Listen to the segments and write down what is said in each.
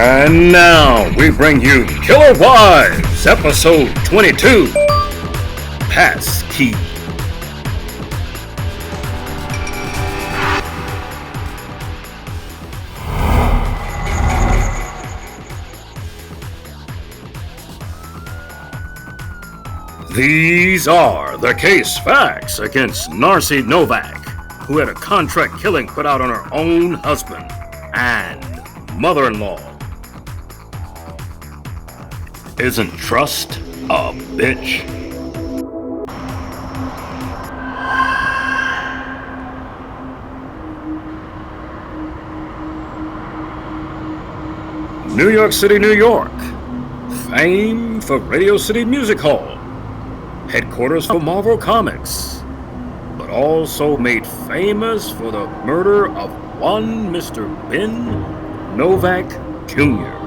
And now we bring you Killer Wives, episode 22, Pass Key. These are the case facts against Narcy Novak, who had a contract killing put out on her own husband and mother-in-law. Isn't trust a bitch? New York City, New York. Fame for Radio City Music Hall. Headquarters for Marvel Comics. But also made famous for the murder of one Mr. Ben Novak Jr.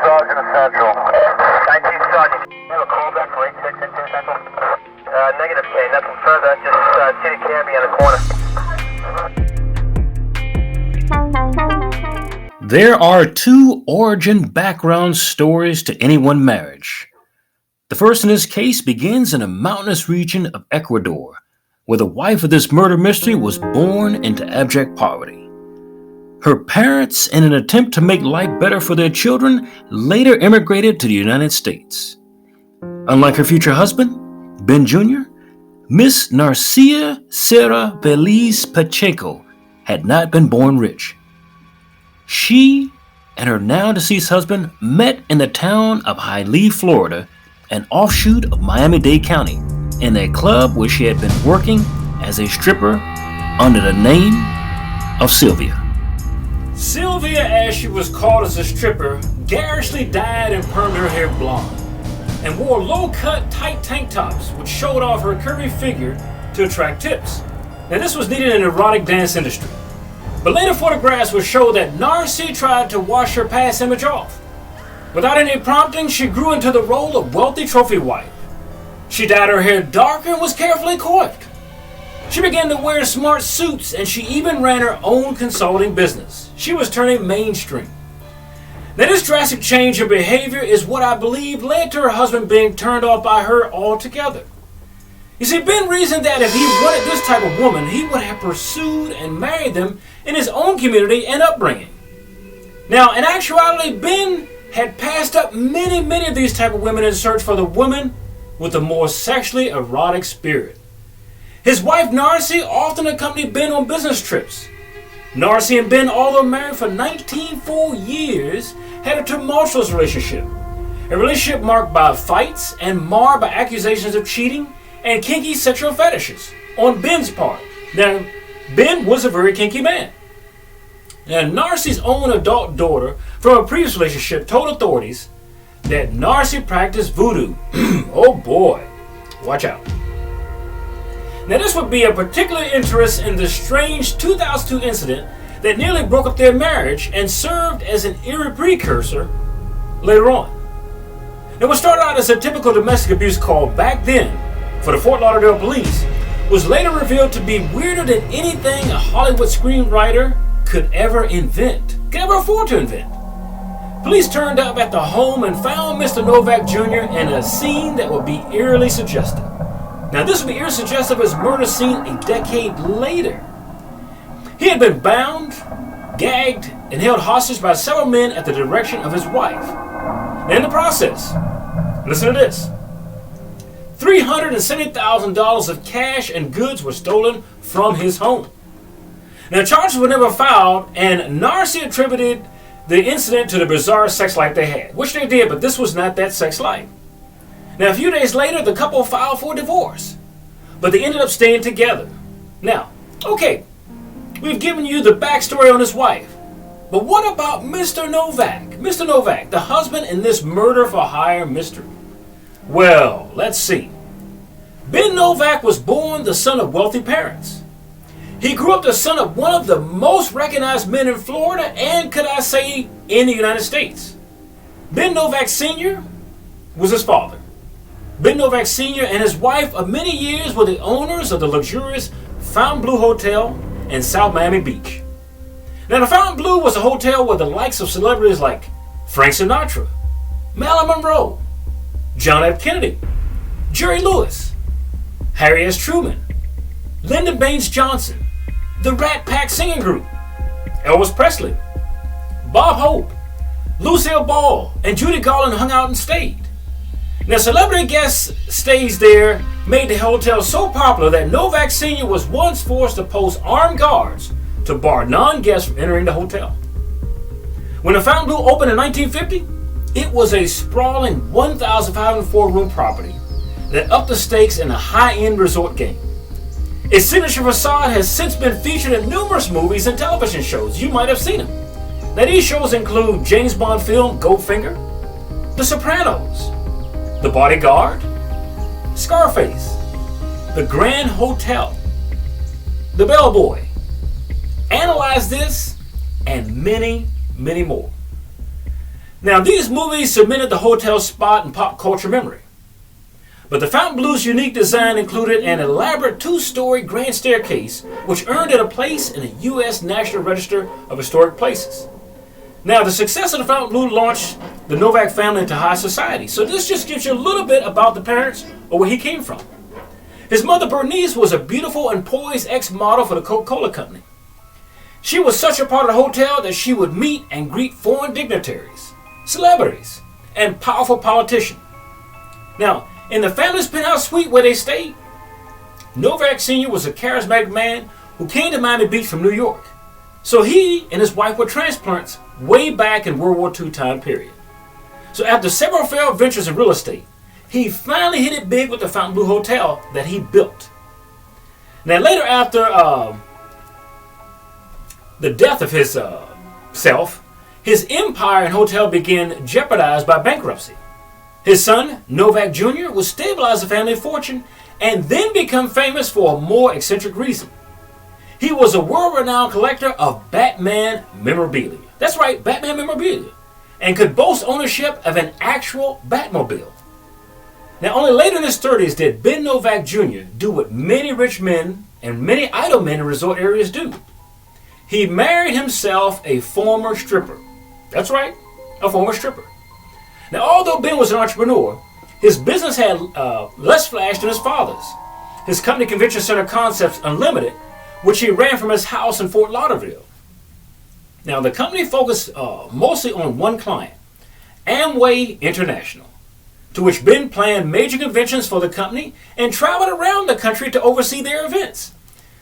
Sergeant Central. 19 Sergeant. You have a call back for 86 into Central? Negative K, nothing further. Just see the cabbie in the corner. There are two origin background stories to any one marriage. The first in this case begins in a mountainous region of Ecuador, where the wife of this murder mystery was born into abject poverty. Her parents, in an attempt to make life better for their children, later immigrated to the United States. Unlike her future husband, Ben Jr., Miss Narcia Sarah Belize Pacheco had not been born rich. She and her now-deceased husband met in the town of Hialeah, Florida, an offshoot of Miami-Dade County, in a club where she had been working as a stripper under the name of Sylvia. Sylvia, as she was called as a stripper, garishly dyed and permed her hair blonde and wore low-cut, tight tank tops which showed off her curvy figure to attract tips. Now, this was needed in the erotic dance industry. But later photographs would show that Narcy tried to wash her past image off. Without any prompting, she grew into the role of wealthy trophy wife. She dyed her hair darker and was carefully coiffed. She began to wear smart suits, and she even ran her own consulting business. She was turning mainstream. Now, this drastic change in behavior is what I believe led to her husband being turned off by her altogether. You see, Ben reasoned that if he wanted this type of woman, he would have pursued and married them in his own community and upbringing. Now, in actuality, Ben had passed up many of these type of women in search for the woman with a more sexually erotic spirit. His wife Narcy often accompanied Ben on business trips. Narcy and Ben, although married for 19 full years, had a tumultuous relationship. A relationship marked by fights and marred by accusations of cheating and kinky sexual fetishes on Ben's part. Now, Ben was a very kinky man. Now, Narcy's own adult daughter from a previous relationship told authorities that Narcy practiced voodoo. Oh boy, watch out. Now, this would be of particular interest in the strange 2002 incident that nearly broke up their marriage and served as an eerie precursor later on. Now, what started out as a typical domestic abuse call back then for the Fort Lauderdale police was later revealed to be weirder than anything a Hollywood screenwriter could ever afford to invent. Police turned up at the home and found Mr. Novak Jr. in a scene that would be eerily suggestive. Now, this would be eerily suggestive of his murder scene a decade later. He had been bound, gagged, and held hostage by several men at the direction of his wife. Now, in the process, listen to this, $370,000 of cash and goods were stolen from his home. Now, charges were never filed, and Narcy attributed the incident to the bizarre sex life they had, which they did, but this was not that sex life. Now, a few days later, the couple filed for divorce, but they ended up staying together. Now, okay, We've given you the backstory on his wife. But what about Mr. Novak? Mr. Novak, the husband in this murder for hire mystery. Well, let's see. Ben Novak was born the son of wealthy parents. He grew up the son of one of the most recognized men in Florida and, could I say, in the United States. Ben Novak Sr. was his father. Ben Novak Sr. and his wife of many years were the owners of the luxurious Fontainebleau Hotel in South Miami Beach. Now, the Fontainebleau was a hotel where the likes of celebrities like Frank Sinatra, Marilyn Monroe, John F. Kennedy, Jerry Lewis, Harry S. Truman, Lyndon Baines Johnson, the Rat Pack singing group, Elvis Presley, Bob Hope, Lucille Ball, and Judy Garland hung out and stayed. Now, celebrity guest stays there made the hotel so popular that Novak Sr. was once forced to post armed guards to bar non-guests from entering the hotel. When the Fontainebleau opened in 1950, it was a sprawling 1,504-room property that upped the stakes in a high-end resort game. Its signature facade has since been featured in numerous movies and television shows. You might have seen them. Now, these shows include James Bond film Goldfinger, The Sopranos, The Bodyguard, Scarface, The Grand Hotel, The Bellboy, Analyze This, and many, many more. Now, these movies cemented the hotel spot in pop culture memory. But the Fontainebleau's unique design included an elaborate 2-story grand staircase, which earned it a place in the U.S. National Register of Historic Places. Now, the success of the Fontainebleau launched the Novak family into high society. So this just gives you a little bit about the parents or where he came from. His mother, Bernice, was a beautiful and poised ex-model for the Coca-Cola Company. She was such a part of the hotel that she would meet and greet foreign dignitaries, celebrities, and powerful politicians. Now, in the family's penthouse suite where they stayed, Novak Sr. was a charismatic man who came to Miami Beach from New York. So he and his wife were transplants way back in World War II time period. So after several failed ventures in real estate, he finally hit it big with the Fontainebleau Hotel that he built. Now later, after the death of his self, his empire and hotel began jeopardized by bankruptcy. His son, Novak Jr., would stabilize the family fortune and then become famous for a more eccentric reason. He was a world-renowned collector of Batman memorabilia. That's right, Batman memorabilia. And could boast ownership of an actual Batmobile. Now, only later in his 30s did Ben Novak Jr. do what many rich men and many idle men in resort areas do. He married himself a former stripper. That's right, a former stripper. Now, although Ben was an entrepreneur, his business had less flash than his father's. His company, Convention Center Concepts Unlimited, which he ran from his house in Fort Lauderdale. Now, the company focused mostly on one client, Amway International, to which Ben planned major conventions for the company and traveled around the country to oversee their events.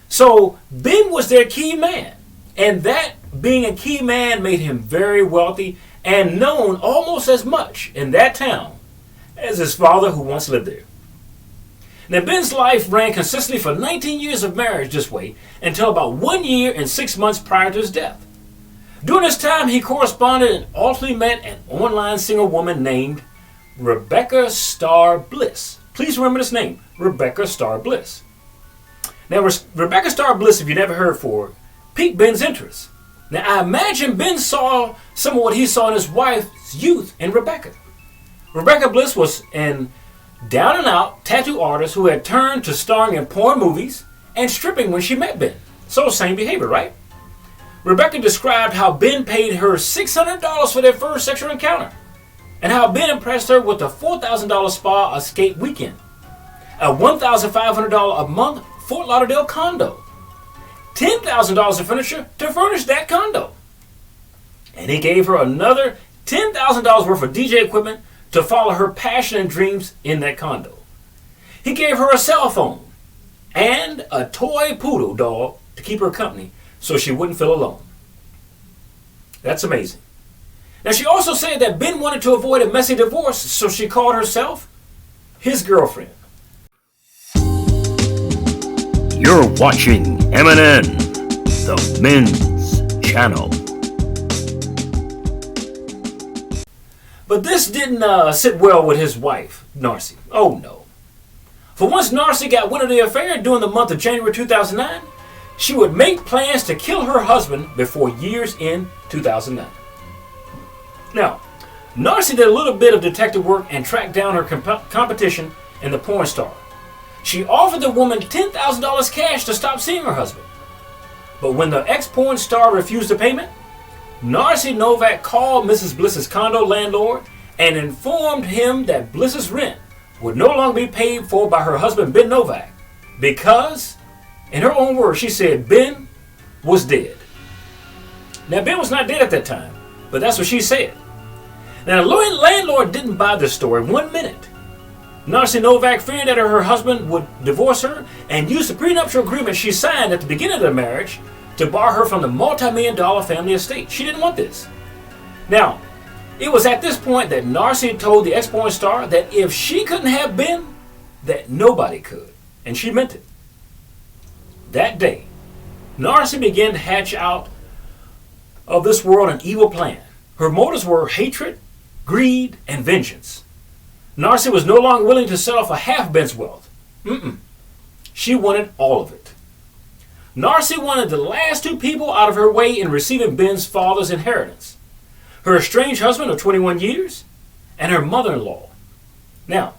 So, Ben was their key man, and that being a key man made him very wealthy and known almost as much in that town as his father, who once lived there. Now, Ben's life ran consistently for 19 years of marriage this way until about 1 year and 6 months prior to his death. During this time, he corresponded and ultimately met an online single woman named Rebecca Starr Bliss. Please remember this name, Rebecca Starr Bliss. Now, Rebecca Starr Bliss, if you never heard of her, piqued Ben's interest. Now, I imagine Ben saw some of what he saw in his wife's youth in Rebecca. Rebecca Bliss was an down-and-out tattoo artist who had turned to starring in porn movies and stripping when she met Ben. So, same behavior, right? Rebecca described how Ben paid her $600 for their first sexual encounter, and how Ben impressed her with a $4,000 spa escape weekend, a $1,500 a month Fort Lauderdale condo, $10,000 of furniture to furnish that condo. And he gave her another $10,000 worth of DJ equipment to follow her passion and dreams in that condo. He gave her a cell phone and a toy poodle dog to keep her company so she wouldn't feel alone. That's amazing. Now, she also said that Ben wanted to avoid a messy divorce, so she called herself his girlfriend. You're watching MNN. the Men's Channel. But this didn't sit well with his wife, Narcy. Oh no. For once Narcy got wind of the affair during the month of January 2009, she would make plans to kill her husband before year's end 2009. Now, Narcy did a little bit of detective work and tracked down her competition in the porn star. She offered the woman $10,000 cash to stop seeing her husband. But when the ex-porn star refused the payment, Narcy Novak called Mrs. Bliss's condo landlord and informed him that Bliss's rent would no longer be paid for by her husband Ben Novak because, in her own words, she said Ben was dead. Now Ben was not dead at that time, but that's what she said. Now the landlord didn't buy this story 1 minute. Narcy Novak feared that her husband would divorce her and use the prenuptial agreement she signed at the beginning of the marriage to bar her from the multi-million-dollar family estate. She didn't want this. Now, it was at this point that Narcy told the ex-porn star that if she couldn't have Ben, that nobody could. And she meant it. That day, Narcy began to hatch out of this world an evil plan. Her motives were hatred, greed, and vengeance. Narcy was no longer willing to settle for half Ben's wealth. She wanted all of it. Narcy wanted the last two people out of her way in receiving Ben's father's inheritance: her estranged husband of 21 years and her mother-in-law. Now,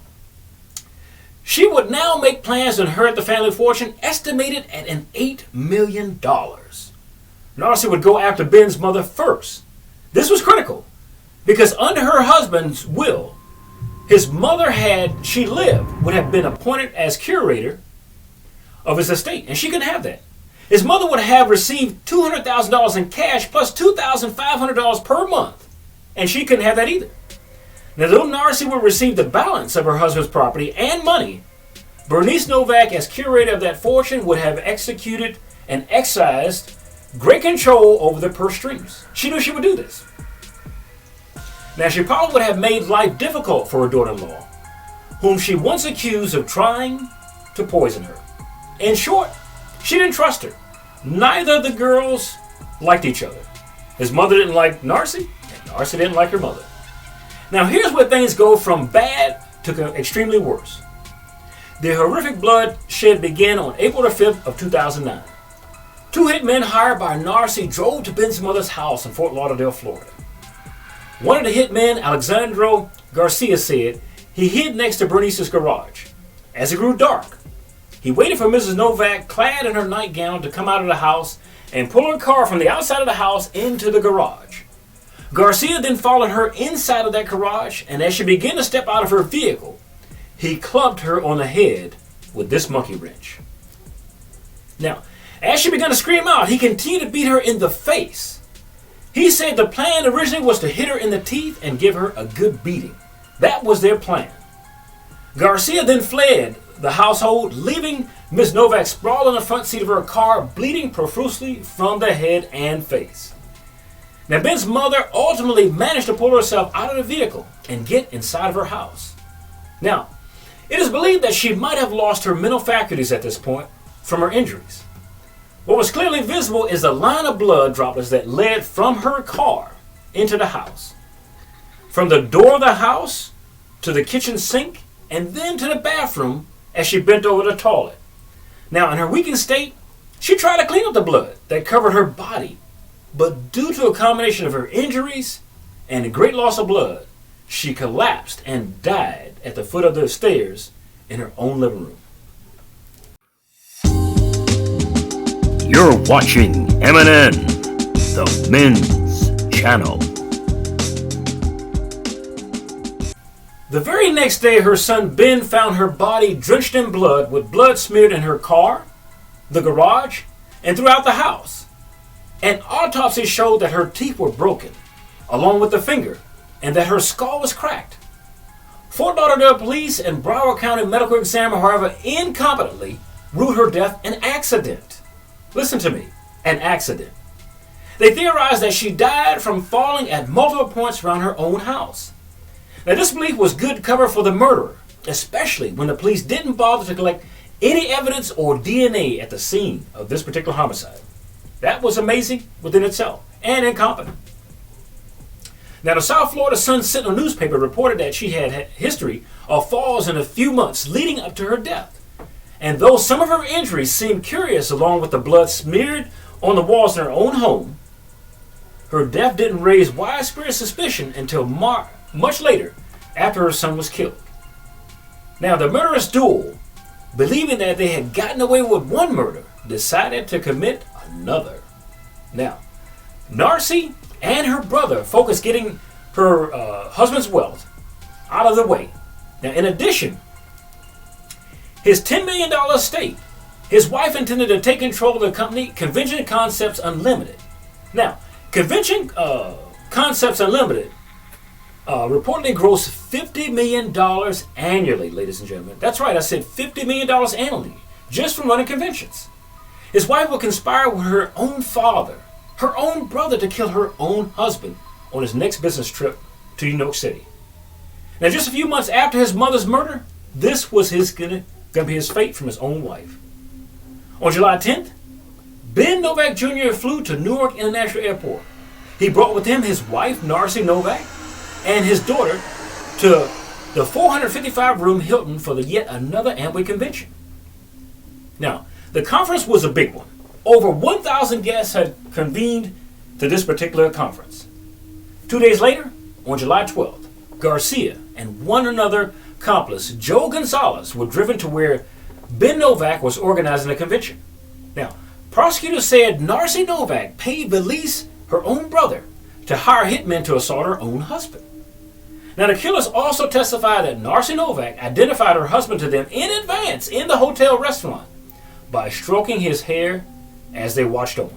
she would now make plans to inherit the family fortune estimated at an $8 million. Narcy would go after Ben's mother first. This was critical because under her husband's will, his mother, had she lived, would have been appointed as curator of his estate, and she couldn't have that. His mother would have received $200,000 in cash plus $2,500 per month, and she couldn't have that either. Now, though Narcy would receive the balance of her husband's property and money, Bernice Novak, as curator of that fortune, would have executed and excised great control over the purse strings. She knew she would do this. Now, she probably would have made life difficult for her daughter-in-law, whom she once accused of trying to poison her. In short, she didn't trust her. Neither of the girls liked each other. His mother didn't like Narcy, and Narcy didn't like her mother. Now here's where things go from bad to extremely worse. The horrific bloodshed began on April the 5th of 2009. Two hitmen hired by Narcy drove to Ben's mother's house in Fort Lauderdale, Florida. One of the hitmen, Alexandro Garcia, said he hid next to Bernice's garage. As it grew dark, he waited for Mrs. Novak, clad in her nightgown, to come out of the house and pull her car from the outside of the house into the garage. Garcia then followed her inside of that garage, and as she began to step out of her vehicle, he clubbed her on the head with this monkey wrench. Now, as she began to scream out, he continued to beat her in the face. He said the plan originally was to hit her in the teeth and give her a good beating. That was their plan. Garcia then fled the household, leaving Ms. Novak sprawled in the front seat of her car, bleeding profusely from the head and face. Now, Ben's mother ultimately managed to pull herself out of the vehicle and get inside of her house. Now, it is believed that she might have lost her mental faculties at this point from her injuries. What was clearly visible is the line of blood droplets that led from her car into the house. From the door of the house to the kitchen sink and then to the bathroom as she bent over the toilet. Now, in her weakened state, she tried to clean up the blood that covered her body, but due to a combination of her injuries and a great loss of blood, she collapsed and died at the foot of the stairs in her own living room. You're watching MNN, the Men's Channel. The very next day, her son Ben found her body drenched in blood, with blood smeared in her car, the garage, and throughout the house. An autopsy showed that her teeth were broken, along with the finger, and that her skull was cracked. Fort Lauderdale police and Broward County medical examiner, however, incompetently ruled her death an accident. Listen to me, an accident. They theorized that she died from falling at multiple points around her own house. Now, this belief was good cover for the murderer, especially when the police didn't bother to collect any evidence or DNA at the scene of this particular homicide. That was amazing within itself and incompetent. Now, the South Florida Sun Sentinel newspaper reported that she had a history of falls in a few months leading up to her death. And though some of her injuries seemed curious, along with the blood smeared on the walls in her own home, her death didn't raise widespread suspicion until much later, after her son was killed. Now, the murderous duo, believing that they had gotten away with one murder, decided to commit another. Now, Narcy and her brother focused getting her husband's wealth out of the way. Now, in addition, his $10 million estate, his wife intended to take control of the company Convention Concepts Unlimited. Now, Convention Concepts Unlimited reportedly grossed $50 million annually, ladies and gentlemen. That's right, I said $50 million annually, just from running conventions. His wife would conspire with her own father, her own brother, to kill her own husband on his next business trip to New York City. Now, just a few months after his mother's murder, this was going to be his fate from his own wife. On July 10th, Ben Novak Jr. flew to Newark International Airport. He brought with him his wife, Narcy Novak, and his daughter to the 455-room Hilton for the yet another Amway convention. Now, the conference was a big one. Over 1,000 guests had convened to this particular conference. 2 days later, on July 12th, Garcia and one another accomplice, Joe Gonzalez, were driven to where Ben Novak was organizing a convention. Now, prosecutors said Narcy Novak paid Bernice, her own brother, to hire hitmen to assault her own husband. Now, the killers also testified that Narcy Novak identified her husband to them in advance in the hotel restaurant by stroking his hair as they watched on.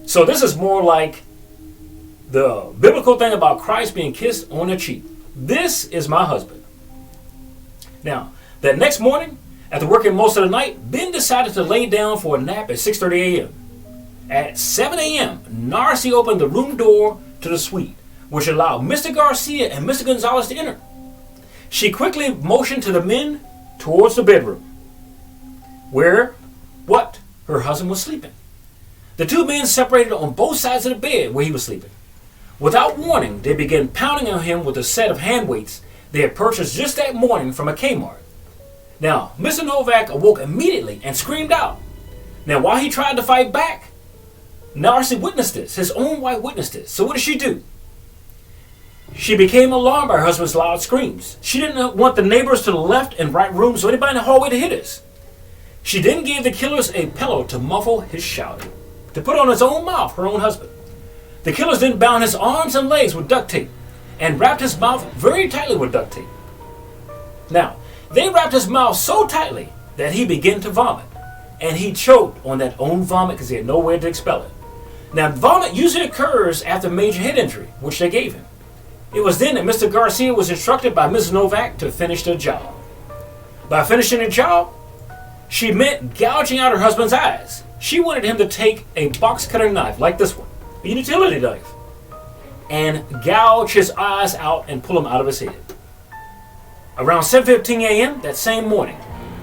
So this is more like the biblical thing about Christ being kissed on the cheek. This is my husband. Now, that next morning, after working most of the night, Ben decided to lay down for a nap at 6:30 a.m. At 7 a.m., Narcy opened the room door to the suite, which allowed Mr. Garcia and Mr. Gonzalez to enter. She quickly motioned to the men towards the bedroom, where her husband was sleeping. The two men separated on both sides of the bed where he was sleeping. Without warning, they began pounding on him with a set of hand weights they had purchased just that morning from a Kmart. Now, Mr. Novak awoke immediately and screamed out. Now, while he tried to fight back, Narcy witnessed this. His own wife witnessed this. So what did she do? She became alarmed by her husband's loud screams. She didn't want the neighbors to the left and right rooms or anybody in the hallway to hit us. She then gave the killers a pillow to muffle his shouting, to put on his own mouth, her own husband. The killers then bound his arms and legs with duct tape and wrapped his mouth very tightly with duct tape. Now, they wrapped his mouth so tightly that he began to vomit, and he choked on that own vomit because he had nowhere to expel it. Now, vomit usually occurs after major head injury, which they gave him. It was then that Mr. Garcia was instructed by Mrs. Novak to finish the job. By finishing the job, she meant gouging out her husband's eyes. She wanted him to take a box cutter knife like this one, a utility knife, and gouge his eyes out and pull them out of his head. Around 7:15 a.m. that same morning,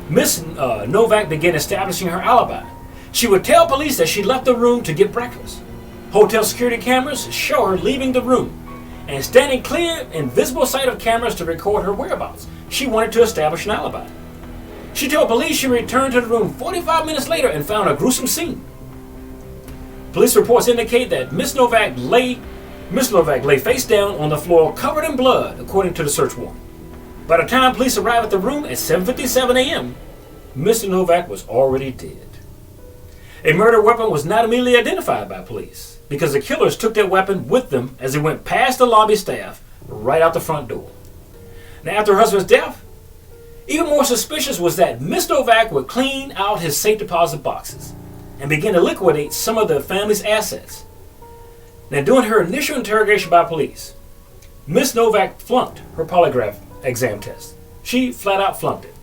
Miss Novak began establishing her alibi. She would tell police that she left the room to get breakfast. Hotel security cameras show her leaving the room and standing clear in visible sight of cameras to record her whereabouts. She wanted to establish an alibi. She told police she returned to the room 45 minutes later and found a gruesome scene. Police reports indicate that Miss Novak lay face down on the floor covered in blood, according to the search warrant. By the time police arrived at the room at 7:57 a.m., Mr. Novak was already dead. A murder weapon was not immediately identified by police because the killers took that weapon with them as they went past the lobby staff right out the front door. Now, after her husband's death, even more suspicious was that Miss Novak would clean out his safe deposit boxes and begin to liquidate some of the family's assets. Now, during her initial interrogation by police, Miss Novak flunked her polygraph exam test. She flat out flunked it.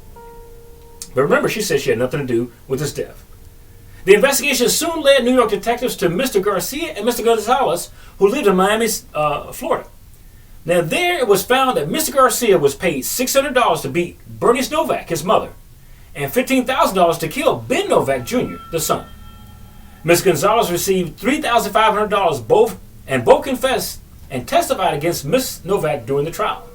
But remember, she said she had nothing to do with his death. The investigation soon led New York detectives to Mr. Garcia and Mr. Gonzalez, who lived in Miami, Florida. Now, there it was found that Mr. Garcia was paid $600 to beat Bernice Novak, his mother, and $15,000 to kill Ben Novak Jr., the son. Ms. Gonzalez received $3,500 both confessed and testified against Ms. Novak during the trial.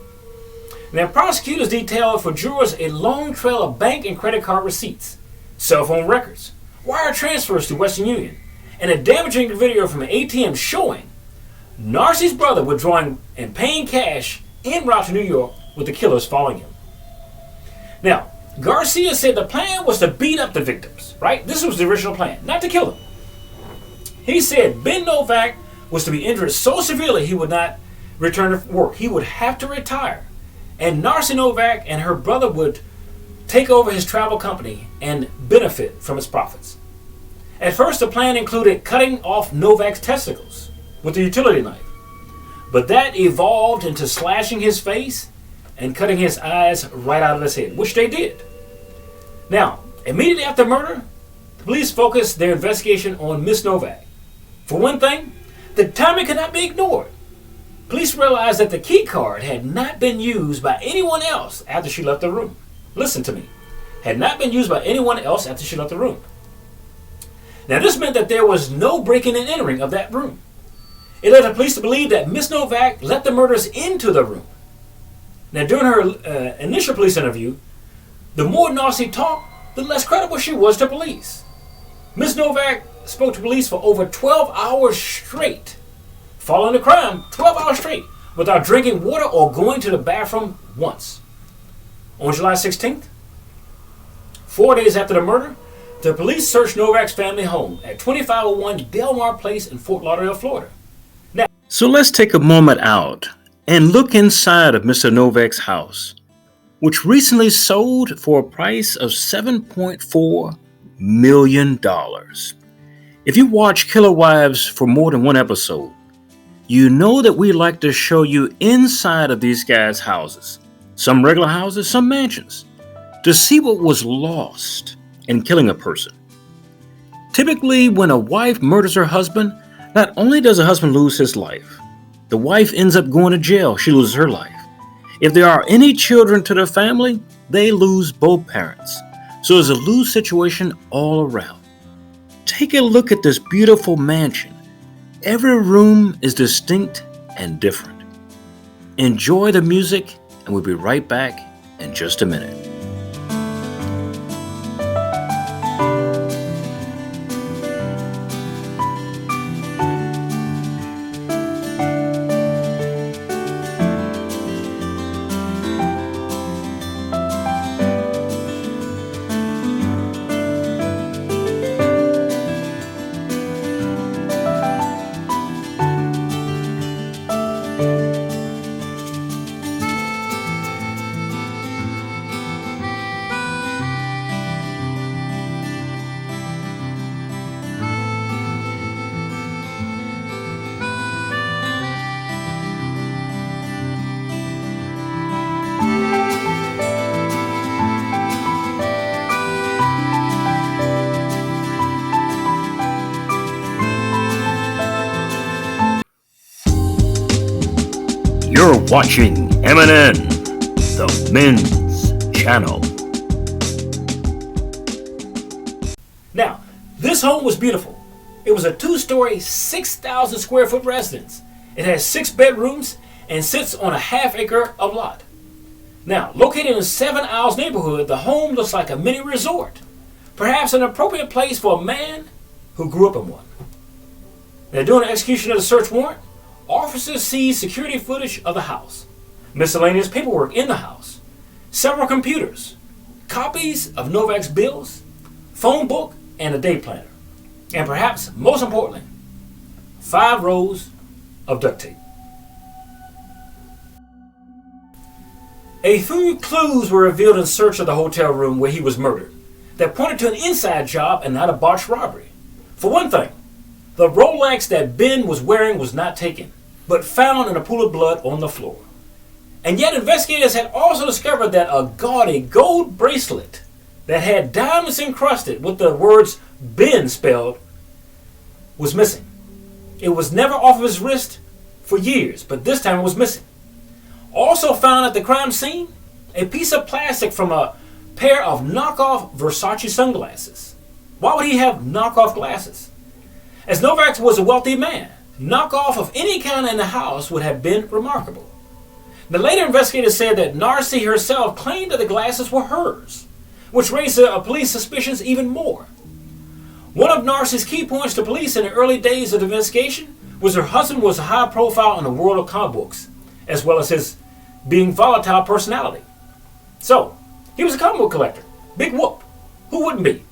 Now, prosecutors detailed for jurors a long trail of bank and credit card receipts, cell phone records, wire transfers to Western Union, and a damaging video from an ATM showing Narcy's brother withdrawing and paying cash en route to New York with the killers following him. Now, Garcia said the plan was to beat up the victims, right? This was the original plan, not to kill them. He said Ben Novak was to be injured so severely he would not return to work. He would have to retire. And Narcy Novak and her brother would take over his travel company and benefit from its profits. At first, the plan included cutting off Novak's testicles with a utility knife. But that evolved into slashing his face and cutting his eyes right out of his head, which they did. Now, immediately after murder, the police focused their investigation on Miss Novak. For one thing, the timing could not be ignored. Police realized that the key card had not been used by anyone else after she left the room. Listen to me. Had not been used by anyone else after she left the room. Now, this meant that there was no breaking and entering of that room. It led the police to believe that Miss Novak let the murderers into the room. Now, during her initial police interview, the more Narcy talked, the less credible she was to police. Miss Novak spoke to police for over 12 hours straight, following the crime, 12 hours straight, without drinking water or going to the bathroom once. On July 16th, 4 days after the murder, the police searched Novak's family home at 2501 Delmar Place in Fort Lauderdale, Florida. Now, So let's take a moment out and look inside of Mr. Novak's house, which recently sold for a price of $7.4 million. If you watch Killer Wives for more than one episode, you know that we like to show you inside of these guys' houses, some regular houses, some mansions, to see what was lost in killing a person. Typically, when a wife murders her husband, not only does the husband lose his life, the wife ends up going to jail. She loses her life. If there are any children to the family, they lose both parents. So it's a lose situation all around. Take a look at this beautiful mansion. Every room is distinct and different. Enjoy the music, and we'll be right back in just a minute. You're watching MNN, the men's channel. Now, this home was beautiful. It was a 2-story, 6,000 square foot residence. It has 6 bedrooms and sits on a half-acre of lot. Now, located in 7 Isles neighborhood, the home looks like a mini resort. Perhaps an appropriate place for a man who grew up in one. Now, during the execution of the search warrant, officers seized security footage of the house, miscellaneous paperwork in the house, several computers, copies of Novak's bills, phone book, and a day planner. And perhaps most importantly, 5 rolls of duct tape. A few clues were revealed in search of the hotel room where he was murdered that pointed to an inside job and not a botched robbery. For one thing, the Rolex that Ben was wearing was not taken, but found in a pool of blood on the floor. And yet investigators had also discovered that a gaudy gold bracelet that had diamonds encrusted with the words Ben spelled was missing. It was never off of his wrist for years, but this time it was missing. Also found at the crime scene, a piece of plastic from a pair of knockoff Versace sunglasses. Why would he have knockoff glasses? As Novak was a wealthy man, knockoff of any kind in the house would have been remarkable. The later investigators said that Narcy herself claimed that the glasses were hers, which raised the police suspicions even more. One of Narcy's key points to police in the early days of the investigation was her husband was a high profile in the world of comic books, as well as his being volatile personality. So, he was a comic book collector. Big whoop. Who wouldn't be?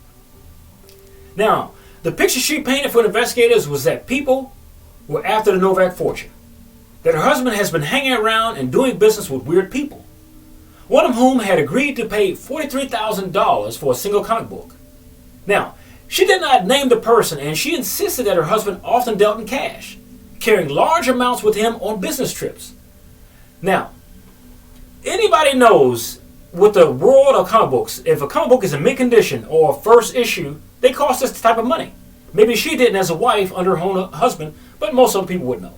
Now, the picture she painted for the investigators was that people were after the Novak fortune. That her husband has been hanging around and doing business with weird people. One of whom had agreed to pay $43,000 for a single comic book. Now, she did not name the person, and she insisted that her husband often dealt in cash, carrying large amounts with him on business trips. Now, anybody knows with the world of comic books, if a comic book is in mint condition or first issue, they cost this type of money. Maybe she didn't as a wife under her own husband, but most other people would know.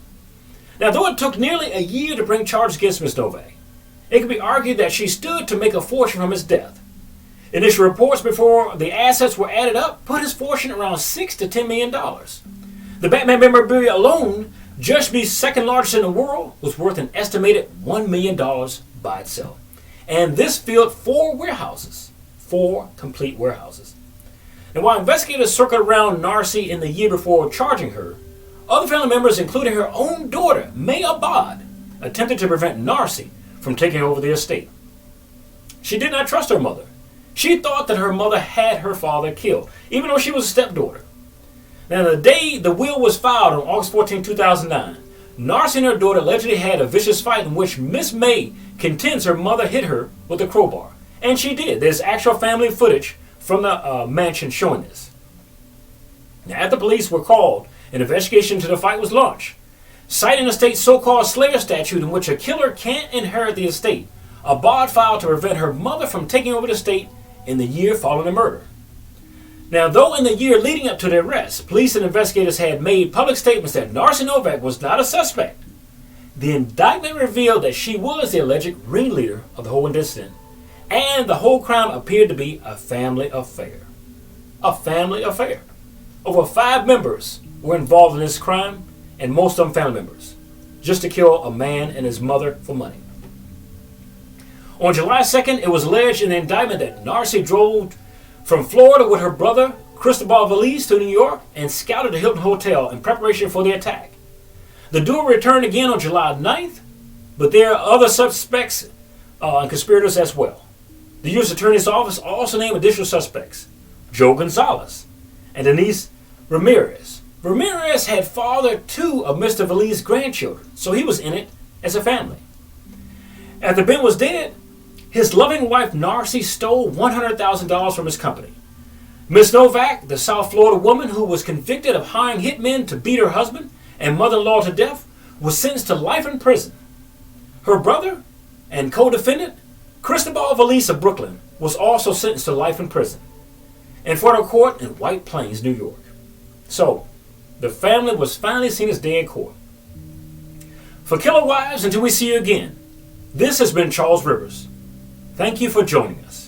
Now, though it took nearly a year to bring charges against Ms. Novak, it could be argued that she stood to make a fortune from his death. Initial reports before the assets were added up put his fortune around $6 to $10 million. The Batman memorabilia alone, just be second largest in the world, was worth an estimated $1 million by itself. And this filled 4 warehouses. 4 complete warehouses. Now, while investigators circled around Narcy in the year before charging her, other family members, including her own daughter, May Abad, attempted to prevent Narcy from taking over the estate. She did not trust her mother. She thought that her mother had her father killed, even though she was a stepdaughter. Now, the day the will was filed on August 14, 2009, Narcy and her daughter allegedly had a vicious fight in which Miss May contends her mother hit her with a crowbar. And she did. There's actual family footage from the mansion showing this. Now, after police were called, an investigation into the fight was launched, citing the state's so-called Slayer statute in which a killer can't inherit the estate. Abad filed to prevent her mother from taking over the estate in the year following the murder. Now, though in the year leading up to the arrest, police and investigators had made public statements that Narcy Novak was not a suspect, the indictment revealed that she was the alleged ringleader of the whole incident, and the whole crime appeared to be a family affair. A family affair. Over 5 members were involved in this crime, and most of them family members, just to kill a man and his mother for money. On July 2nd, it was alleged in the indictment that Narcy drove from Florida with her brother, Cristobal Valise, to New York and scouted the Hilton Hotel in preparation for the attack. The duo returned again on July 9th, but there are other suspects and conspirators as well. The U.S. Attorney's Office also named additional suspects, Joe Gonzalez and Denise Ramirez. Ramirez had fathered 2 of Mr. Valise's grandchildren, so he was in it as a family. After Ben was dead, his loving wife Narcy stole $100,000 from his company. Ms. Novak, the South Florida woman who was convicted of hiring hitmen to beat her husband and mother-in-law to death, was sentenced to life in prison. Her brother and co-defendant, Cristobal Valise of Brooklyn, was also sentenced to life in prison in front of court in White Plains, New York. So, the family was finally seen as day in court. For Killer Wives, until we see you again, this has been Charles Rivers. Thank you for joining us.